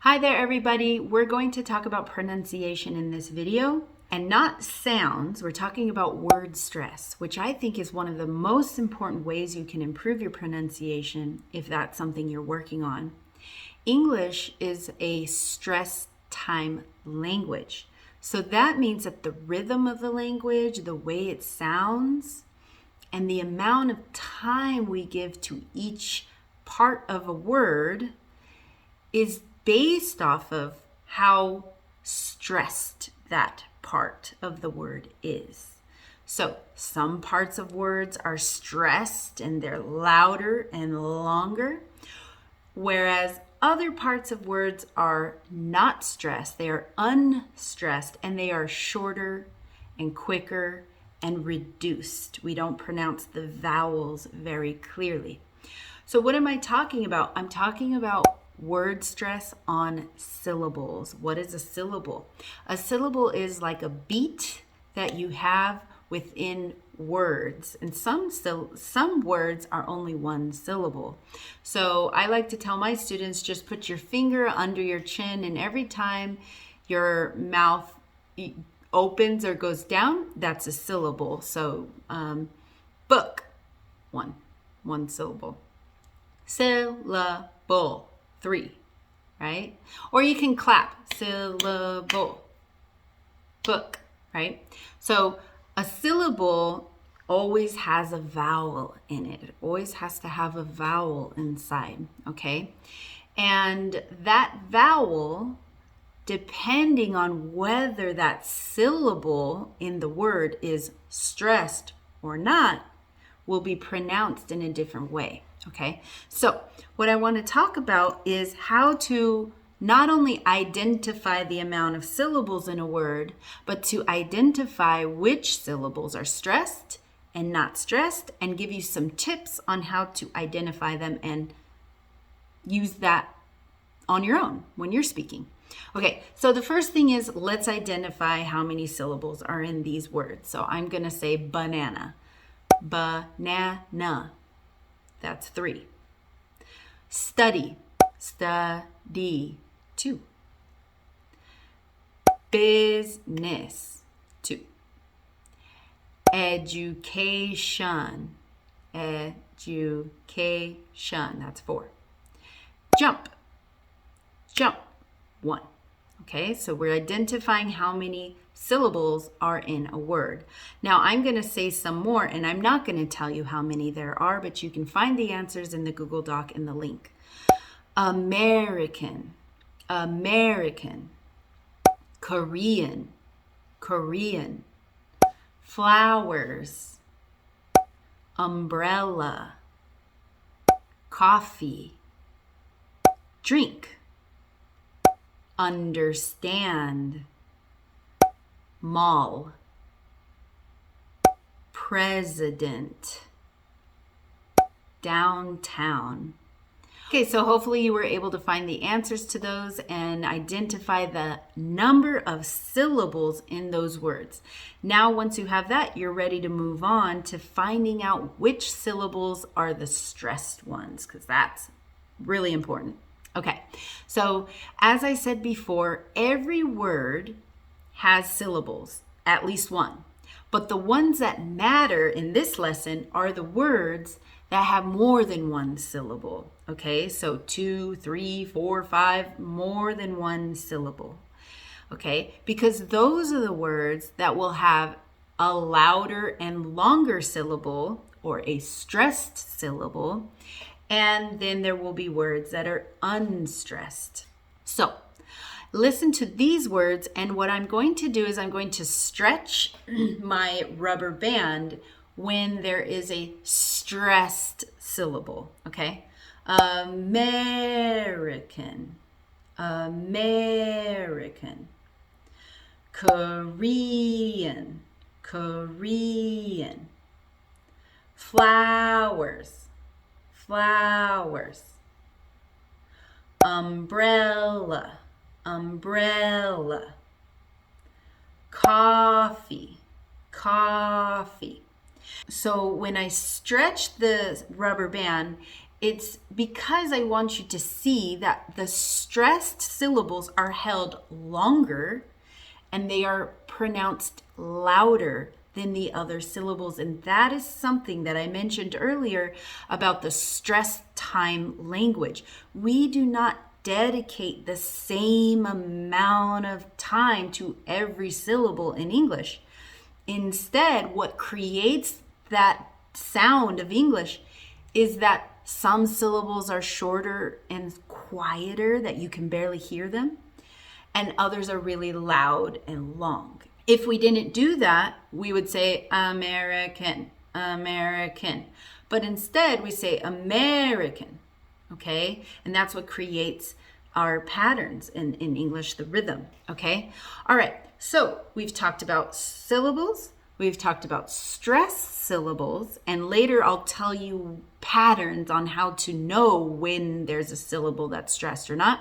Hi there, everybody. We're going to talk about pronunciation in this video and not sounds. We're talking about word stress, which I think is one of the most important ways you can improve your pronunciation if that's something you're working on. English is a stress time language. So that means that the rhythm of the language, the way it sounds, and the amount of time we give to each part of a word is based off of how stressed that part of the word is. So some parts of words are stressed and they're louder and longer, whereas other parts of words are not stressed. They are unstressed and they are shorter and quicker and reduced. We don't pronounce the vowels very clearly. So what am I talking about? I'm talking about word stress on syllables. What is a syllable? A syllable is like a beat that you have within words, and some words are only one syllable. So I like to tell my students, just put your finger under your chin, and every time your mouth opens or goes down, that's a syllable. So book, one syllable. Syllable, 3, right? Or you can clap, syllable, book, right? So a syllable always has a vowel in it. It always has to have a vowel inside, okay? And that vowel, depending on whether that syllable in the word is stressed or not, will be pronounced in a different way. Okay, so what I want to talk about is how to not only identify the amount of syllables in a word, but to identify which syllables are stressed and not stressed, and give you some tips on how to identify them and use that on your own when you're speaking. Okay, so the first thing is, let's identify how many syllables are in these words. So I'm going to say banana. Banana. That's 3. Study. Study. 2. Business. 2. Education. Education. That's 4. Jump. Jump. 1. Okay, so we're identifying how many syllables are in a word. Now I'm going to say some more, and I'm not going to tell you how many there are, but you can find the answers in the Google Doc in the link. American, American, Korean, Korean, flowers, umbrella, coffee, drink, understand, mall, president, downtown. Okay, so hopefully you were able to find the answers to those and identify the number of syllables in those words. Now, once you have that, you're ready to move on to finding out which syllables are the stressed ones, because that's really important. Okay, so as I said before, every word has syllables, at least one. But the ones that matter in this lesson are the words that have more than one syllable. Okay, so 2, 3, 4, 5, more than one syllable. Okay, because those are the words that will have a louder and longer syllable or a stressed syllable. And then there will be words that are unstressed. So listen to these words, and what I'm going to do is I'm going to stretch my rubber band when there is a stressed syllable, okay? American, American, Korean, Korean, flowers, flowers, umbrella, umbrella, coffee, coffee. So when I stretch the rubber band, It's because I want you to see that the stressed syllables are held longer and they are pronounced louder than the other syllables. And that is something that I mentioned earlier about the stress time language. We do not dedicate the same amount of time to every syllable in English. Instead, what creates that sound of English is that some syllables are shorter and quieter, that you can barely hear them, and others are really loud and long. If we didn't do that, we would say American, American. But instead, we say American, okay? And that's what creates our patterns in English, the rhythm, okay? All right, so we've talked about syllables, we've talked about stressed syllables, and later I'll tell you patterns on how to know when there's a syllable that's stressed or not.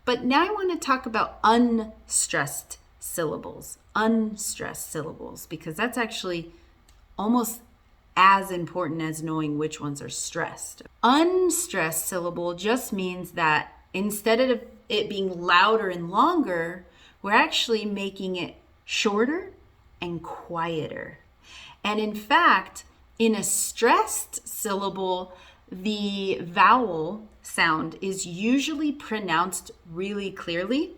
But now I want to talk about unstressed syllables, because that's actually almost as important as knowing which ones are stressed. Unstressed syllable just means that instead of it being louder and longer, we're actually making it shorter and quieter. And in fact, in a stressed syllable, the vowel sound is usually pronounced really clearly.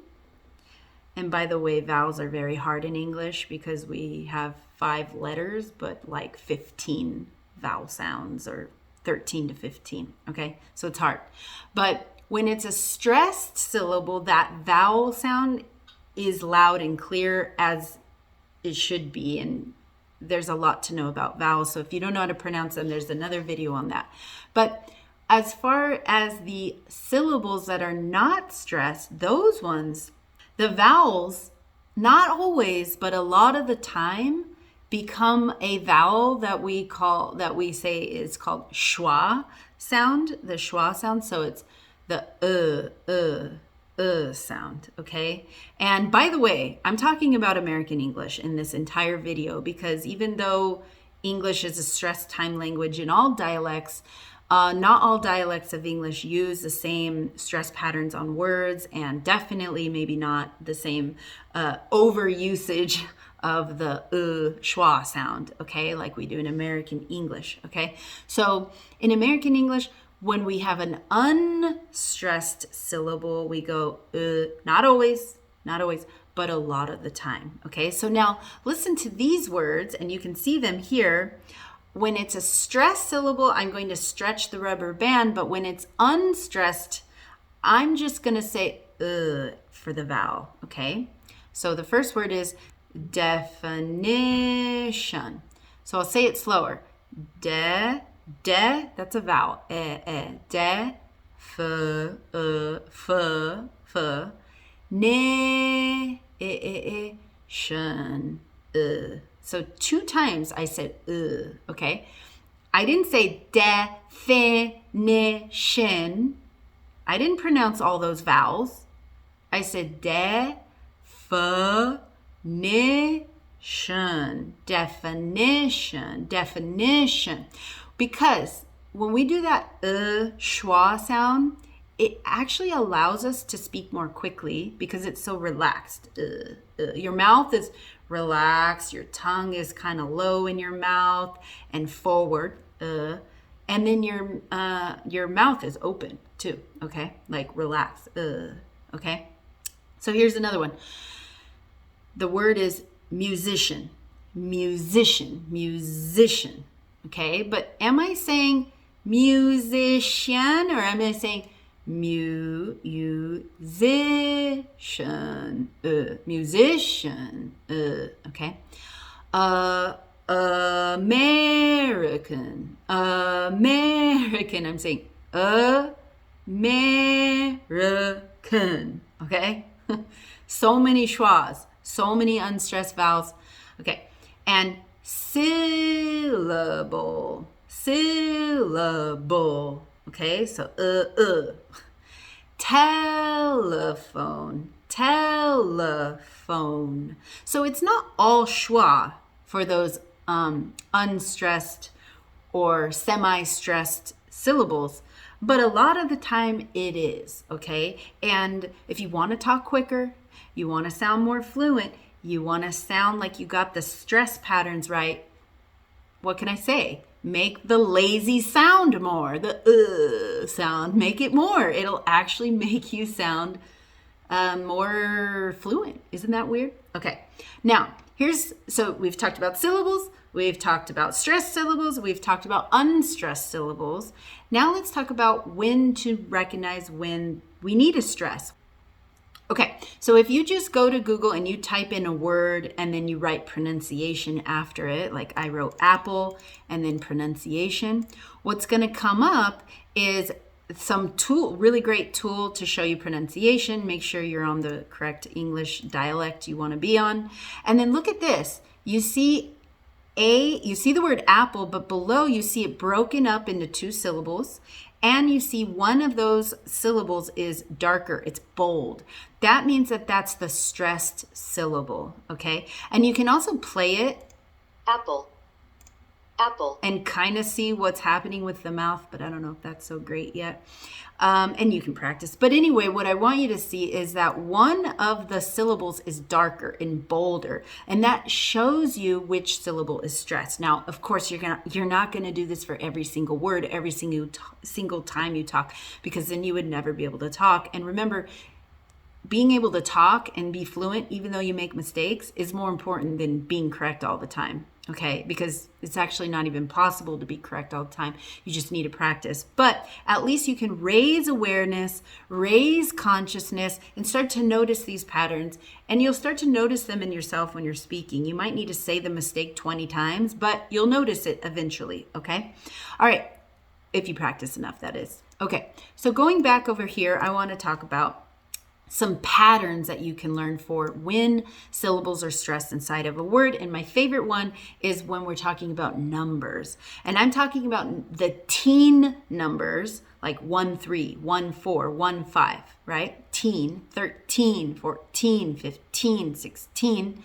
And by the way, vowels are very hard in English because we have 5 letters, but like 15 vowel sounds, or 13 to 15, okay? So it's hard. But when it's a stressed syllable, that vowel sound is loud and clear as it should be. And there's a lot to know about vowels. So if you don't know how to pronounce them, there's another video on that. But as far as the syllables that are not stressed, those ones, the vowels, not always, but a lot of the time, become a vowel that we say is called schwa sound, the schwa sound. So it's the sound, okay? And by the way, I'm talking about American English in this entire video because even though English is a stress time language in all dialects, not all dialects of English use the same stress patterns on words, and definitely maybe not the same overusage of the schwa sound, okay, like we do in American English, okay? So in American English, when we have an unstressed syllable, we go not always, but a lot of the time, okay? So now listen to these words, and you can see them here. When it's a stressed syllable, I'm going to stretch the rubber band, but when it's unstressed, I'm just going to say for the vowel, okay? So the first word is definition. So I'll say it slower. De, that's a vowel. De, f, ne, shun, So 2 times I said okay? I didn't say definition. I didn't pronounce all those vowels. I said definition. Because when we do that schwa sound, it actually allows us to speak more quickly because it's so relaxed. Your mouth is relaxed, your tongue is kind of low in your mouth and forward, and then your mouth is open too, okay? Like relax, okay? So here's another one. The word is musician, okay? But am I saying musician or am I saying musician, okay? American, I'm saying American, okay? So many schwas, so many unstressed vowels, okay? And syllable, okay? So telephone. So it's not all schwa for those unstressed or semi-stressed syllables, but a lot of the time it is, okay? And if you want to talk quicker, you want to sound more fluent, you want to sound like you got the stress patterns right, what can I say? Make the lazy sound more, the sound, make it more. It'll actually make you sound more fluent. Isn't that weird? Okay, now so we've talked about syllables, we've talked about stressed syllables, we've talked about unstressed syllables. Now let's talk about when to recognize when we need a stress. Okay, so if you just go to Google and you type in a word and then you write pronunciation after it, like I wrote apple and then pronunciation, what's going to come up is some really great tool to show you pronunciation. Make sure you're on the correct English dialect you want to be on. And then look at this. You see the word apple, but below you see it broken up into 2 syllables. And you see one of those syllables is darker, it's bold. That means that that's the stressed syllable, okay? And you can also play it, apple, apple, and kind of see what's happening with the mouth, but I don't know if that's so great yet. And you can practice. But anyway, what I want you to see is that one of the syllables is darker and bolder, and that shows you which syllable is stressed. Now, of course, you're not gonna do this for every single word, every single time you talk, because then you would never be able to talk. And remember, being able to talk and be fluent, even though you make mistakes, is more important than being correct all the time, okay? Because it's actually not even possible to be correct all the time. You just need to practice. But at least you can raise awareness, raise consciousness, and start to notice these patterns. And you'll start to notice them in yourself when you're speaking. You might need to say the mistake 20 times, but you'll notice it eventually, okay? All right, if you practice enough, that is. Okay, so going back over here, I want to talk about some patterns that you can learn for when syllables are stressed inside of a word. And my favorite one is when we're talking about numbers. And I'm talking about the teen numbers, like 1, 3, 1, 4, 1, 5, right? Teen, 13, 14, 15, 16.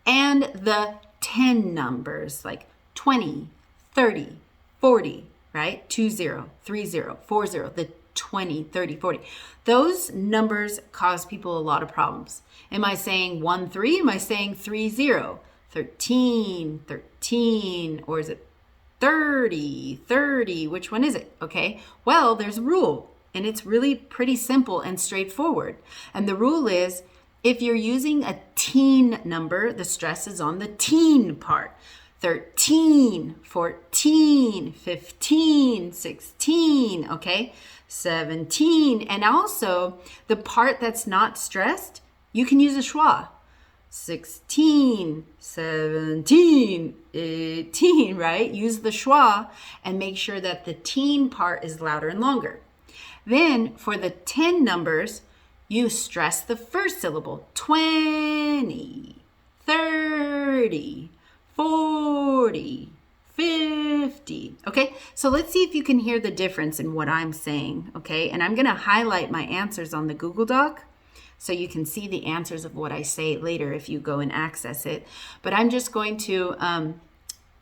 And the 10 numbers, like 20, 30, 40, right? 20, 30, 40, the 20, 30, 40. Those numbers cause people a lot of problems. Am I saying 1, 3? Am I saying 3, 0? 13, 13, or is it 30, 30? Which one is it? Okay, well, there's a rule, and it's really pretty simple and straightforward. And the rule is, if you're using a teen number, the stress is on the teen part. 13, 14, 15, 16, okay? 17. And also, the part that's not stressed, you can use a schwa. 16, 17, 18, right? Use the schwa and make sure that the teen part is louder and longer. Then, for the 10 numbers, you stress the first syllable. 20, 30, 40, 50. Okay, so let's see if you can hear the difference in what I'm saying. Okay, and I'm going to highlight my answers on the Google Doc so you can see the answers of what I say later if you go and access it. But I'm just going to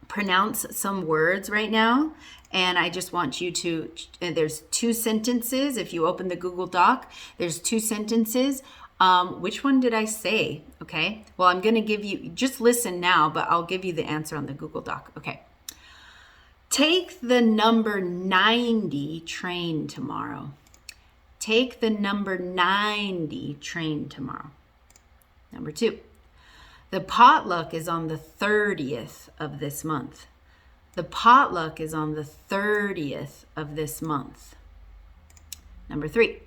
pronounce some words right now, and I just want you to, there's 2 sentences. If you open the Google Doc, there's 2 sentences. Which one did I say? Okay, well, I'm going to give you, just listen now, but I'll give you the answer on the Google Doc. Okay. Take the number 90 train tomorrow. Take the number 90 train tomorrow. Number 2. The potluck is on the 30th of this month. The potluck is on the 30th of this month. Number 3.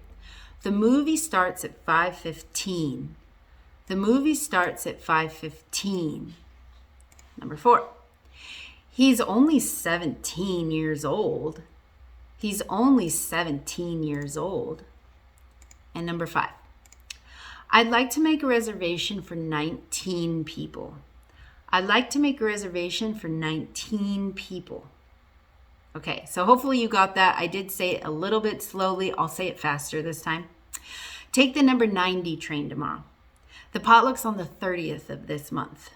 The movie starts at 5:15. The movie starts at 5:15. Number 4. He's only 17 years old. He's only 17 years old. And number 5. I'd like to make a reservation for 19 people. I'd like to make a reservation for 19 people. Okay, so hopefully you got that. I did say it a little bit slowly. I'll say it faster this time. Take the number 90 train tomorrow. The potluck's on the 30th of this month.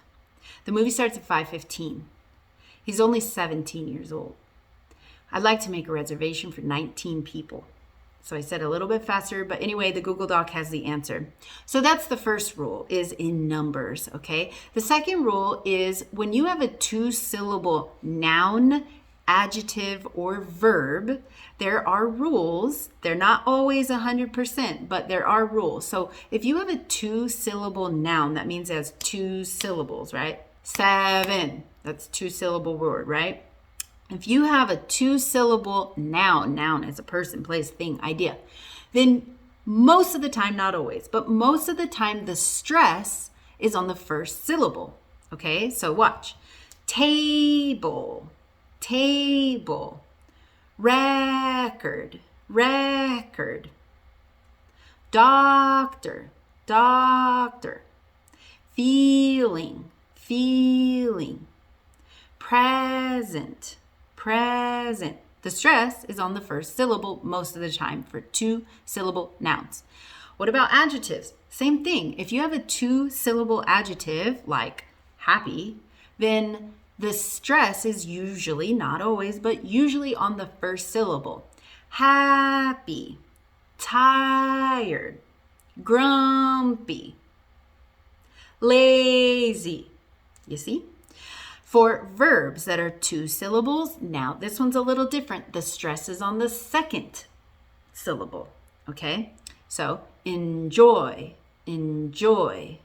The movie starts at 5:15. He's only 17 years old. I'd like to make a reservation for 19 people. So I said a little bit faster, but anyway, the Google Doc has the answer. So that's the first rule, is in numbers, okay? The second rule is when you have a 2-syllable noun, adjective, or verb, there are rules. They're not always 100%, but there are rules. So if you have a 2-syllable noun, that means it has 2 syllables, right? 7, that's 2-syllable word, right? If you have a 2-syllable noun is a person, place, thing, idea, then most of the time, not always, but most of the time the stress is on the first syllable. Okay, so watch. Table, table. Record, record. Doctor, doctor. Feeling, feeling. Present, present. The stress is on the first syllable most of the time for 2-syllable nouns. What about adjectives? Same thing. If you have a 2-syllable adjective like happy, then the stress is usually, not always, but usually on the first syllable. Happy, tired, grumpy, lazy. You see? For verbs that are 2 syllables, now this one's a little different. The stress is on the second syllable, okay? So enjoy, enjoy.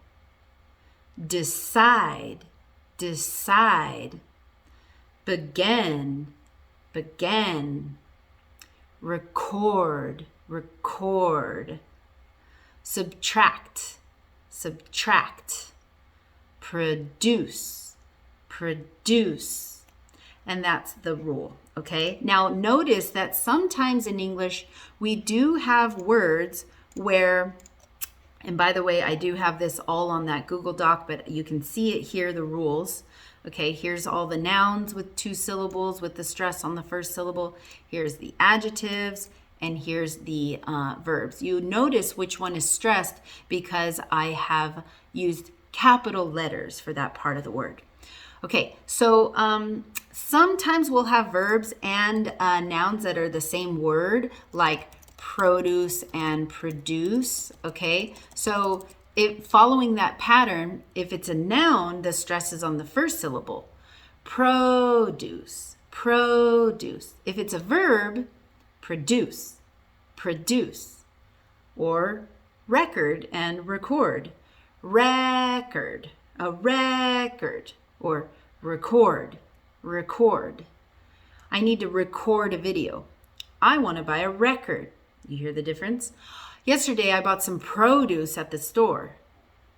Decide, decide. Begin, begin. Record, record. Subtract, subtract. Produce, produce. And that's the rule, okay? Now notice that sometimes in English we do have words where, and by the way, I do have this all on that Google Doc, but you can see it here, the rules. Okay, here's all the nouns with 2 syllables with the stress on the first syllable. Here's the adjectives, and here's the verbs. You notice which one is stressed because I have used capital letters for that part of the word. Okay, so sometimes we'll have verbs and nouns that are the same word, like produce and produce, okay? So following that pattern, if it's a noun, the stress is on the first syllable. Produce, produce. If it's a verb, produce, produce. Or record and record. Record, a record. Or record, record. I need to record a video. I want to buy a record. You hear the difference? Yesterday I bought some produce at the store.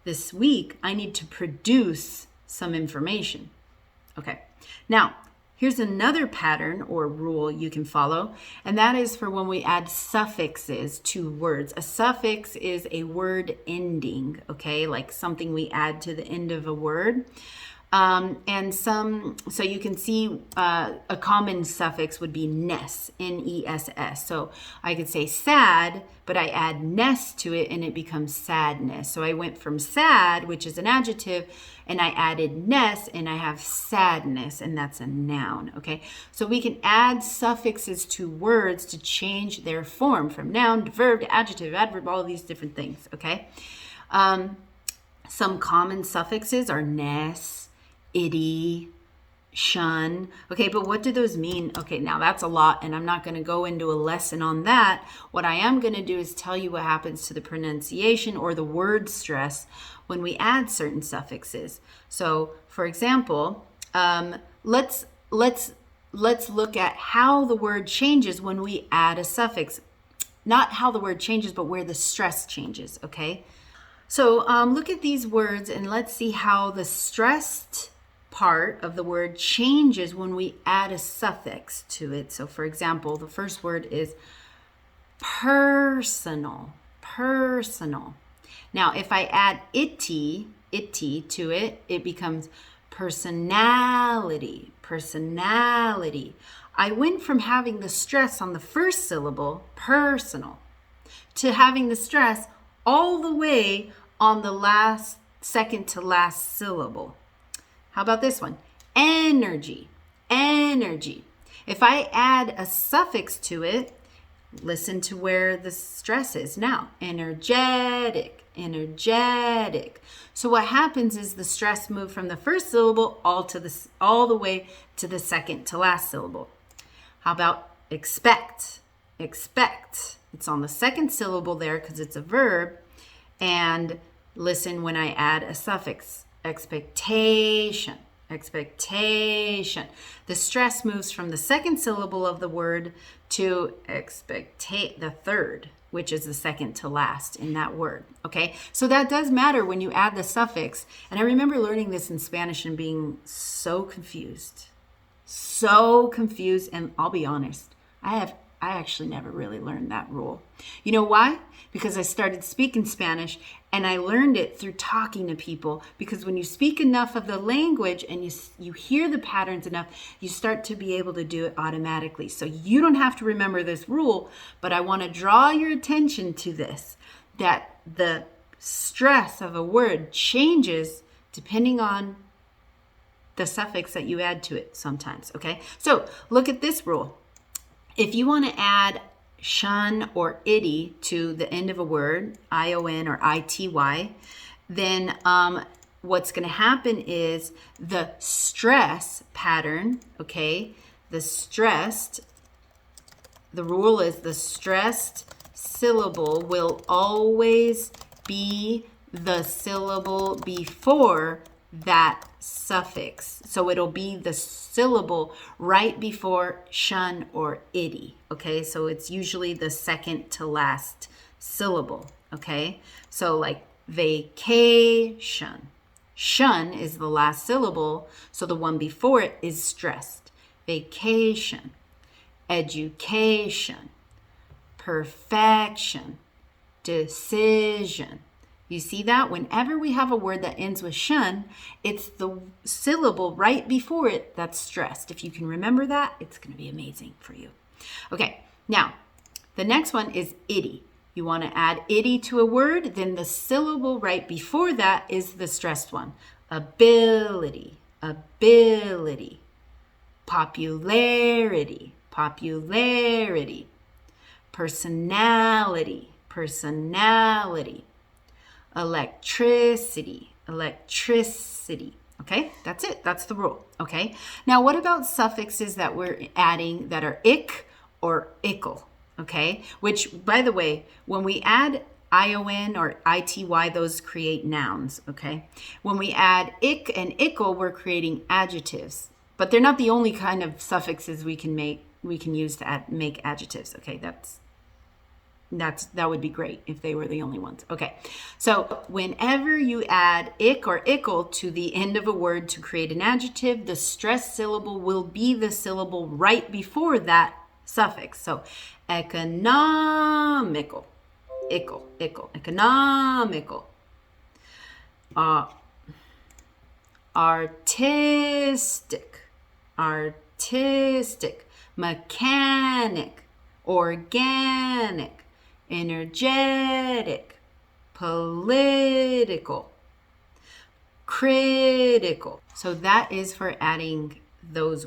This week I need to produce some information. Okay, now here's another pattern or rule you can follow, and that is for when we add suffixes to words. A suffix is a word ending, okay, like something we add to the end of a word. So you can see a common suffix would be ness, N-E-S-S. So I could say sad, but I add ness to it and it becomes sadness. So I went from sad, which is an adjective, and I added ness and I have sadness, and that's a noun, okay? So we can add suffixes to words to change their form from noun to verb to adjective, adverb, all of these different things, okay? Some common suffixes are ness, itty, shun. Okay, but what do those mean? Okay, now that's a lot, and I'm not going to go into a lesson on that. What I am going to do is tell you what happens to the pronunciation or the word stress when we add certain suffixes. So, for example, let's look at how the word changes when we add a suffix. Not how the word changes, but where the stress changes, okay? So look at these words and let's see how the stressed part of the word changes when we add a suffix to it. So for example, the first word is personal, personal. Now if I add itty to it, it becomes personality, personality. I went from having the stress on the first syllable, personal, to having the stress all the way on the second to last syllable. How about this one? Energy, energy. If I add a suffix to it, listen to where the stress is now. Energetic, energetic. So what happens is the stress moves from the first syllable all the way to the second to last syllable. How about expect? Expect. It's on the second syllable there because it's a verb. And listen when I add a suffix. Expectation. Expectation. The stress moves from the second syllable of the word to the third, which is the second to last in that word. Okay, so that does matter when you add the suffix. And I remember learning this in Spanish and being so confused. And I'll be honest, I actually never really learned that rule. You know why? Because I started speaking Spanish and I learned it through talking to people. Because when you speak enough of the language and you hear the patterns enough, you start to be able to do it automatically. So you don't have to remember this rule, but I want to draw your attention to this, that the stress of a word changes depending on the suffix that you add to it sometimes, okay? So look at this rule. If you want to add shun or itty to the end of a word, I-O-N or I-T-Y, then what's going to happen is the stress pattern, okay? The rule is the stressed syllable will always be the syllable before that suffix. So it'll be the syllable right before shun or itty. Okay, so it's usually the second to last syllable. Okay, so like vacation. Shun is the last syllable, so the one before it is stressed. Vacation, education, perfection, decision. You see that? Whenever we have a word that ends with shun, it's the syllable right before it that's stressed. If you can remember that, it's going to be amazing for you. Okay, now the next one is itty. You want to add itty to a word, then the syllable right before that is the stressed one. Ability, ability, popularity, popularity, personality, personality, electricity, electricity. Okay, that's it. That's the rule. Okay, now what about suffixes that we're adding that are ick or ickle? Okay, which, by the way, when we add I-O-N or I-T-Y, those create nouns. Okay, when we add ick and ickle, we're creating adjectives, but they're not the only kind of suffixes we can use to make adjectives. Okay, that would be great if they were the only ones. Okay, so whenever you add ick or ickle to the end of a word to create an adjective, the stressed syllable will be the syllable right before that suffix. So economical, ickle, ickle, economical. Artistic, artistic, mechanic, organic, energetic, political, critical. So that is for adding those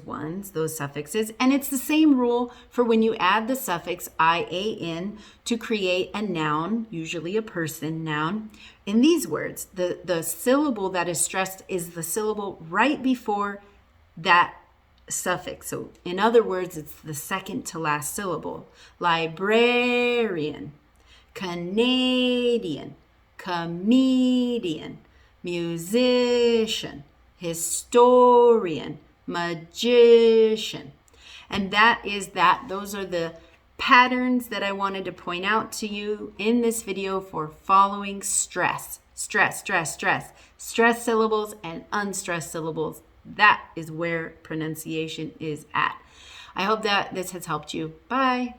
suffixes. And it's the same rule for when you add the suffix IAN to create a noun, usually a person noun. In these words, the syllable that is stressed is the syllable right before that suffix. So in other words, it's the second to last syllable. Librarian, Canadian, comedian, musician, historian, magician. And those are the patterns that I wanted to point out to you in this video for following stress. Stress syllables and unstressed syllables. That is where pronunciation is at. I hope that this has helped you. Bye.